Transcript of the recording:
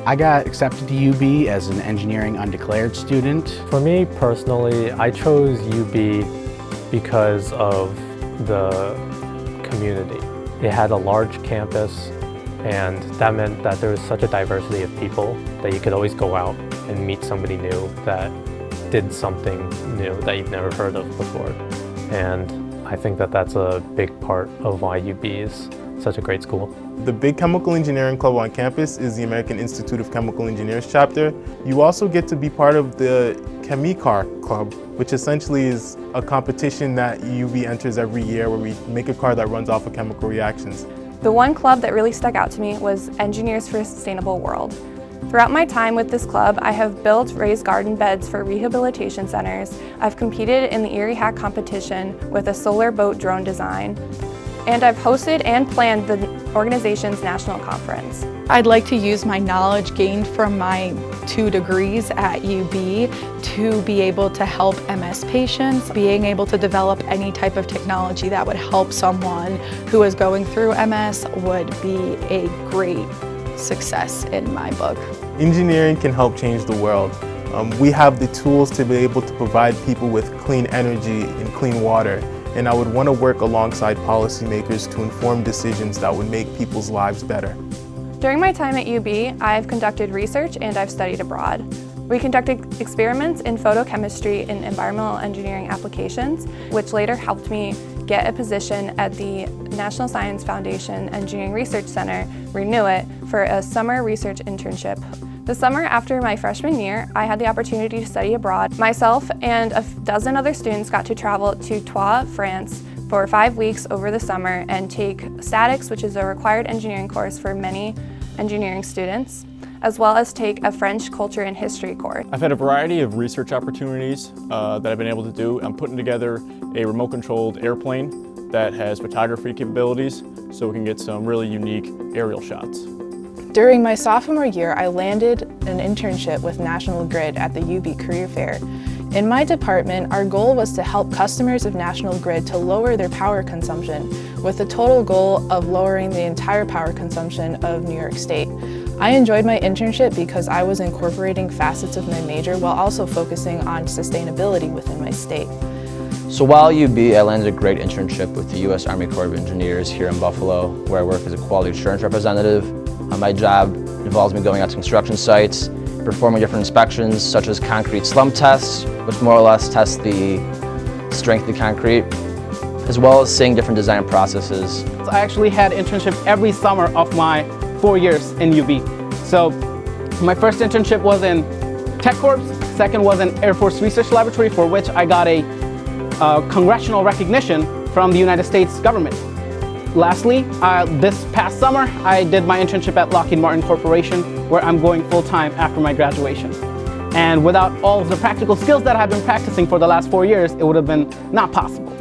I got accepted to UB as an engineering undeclared student. For me personally, I chose UB because of the community. It had a large campus, and that meant that there was such a diversity of people that you could always go out and meet somebody new that did something new that you've never heard of before. And I think that that's a big part of why UB is such a great school. The big chemical engineering club on campus is the American Institute of Chemical Engineers chapter. You also get to be part of the Car Club, which essentially is a competition that UB enters every year where we make a car that runs off of chemical reactions. The one club that really stuck out to me was Engineers for a Sustainable World. Throughout my time with this club, I have built raised garden beds for rehabilitation centers. I've competed in the Erie Hack competition with a solar boat drone design, and I've hosted and planned the organization's national conference. I'd like to use my knowledge gained from my 2 degrees at UB to be able to help MS patients, being able to develop any type of technology that would help someone who is going through MS would be a great success in my book. Engineering can help change the world. We have the tools to be able to provide people with clean energy and clean water. And I would want to work alongside policymakers to inform decisions that would make people's lives better. During my time at UB, I've conducted research and I've studied abroad. We conducted experiments in photochemistry and environmental engineering applications, which later helped me get a position at the National Science Foundation Engineering Research Center, Renew It, for a summer research internship. The summer after my freshman year, I had the opportunity to study abroad. Myself and a dozen other students got to travel to Troyes, France for 5 weeks over the summer and take statics, which is a required engineering course for many engineering students, as well as take a French culture and history course. I've had a variety of research opportunities that I've been able to do. I'm putting together a remote-controlled airplane that has photography capabilities so we can get some really unique aerial shots. During my sophomore year, I landed an internship with National Grid at the UB Career Fair. In my department, our goal was to help customers of National Grid to lower their power consumption, with the total goal of lowering the entire power consumption of New York State. I enjoyed my internship because I was incorporating facets of my major while also focusing on sustainability within my state. So while at UB, I landed a great internship with the U.S. Army Corps of Engineers here in Buffalo, where I work as a quality assurance representative. My job involves me going out to construction sites, performing different inspections such as concrete slump tests, which more or less test the strength of the concrete, as well as seeing different design processes. I actually had internship every summer of my 4 years in UB. So my first internship was in Tech Corps, second was in Air Force Research Laboratory, for which I got a congressional recognition from the United States government. Lastly, this past summer, I did my internship at Lockheed Martin Corporation, where I'm going full-time after my graduation. And without all of the practical skills that I've been practicing for the last 4 years, it would have been not possible.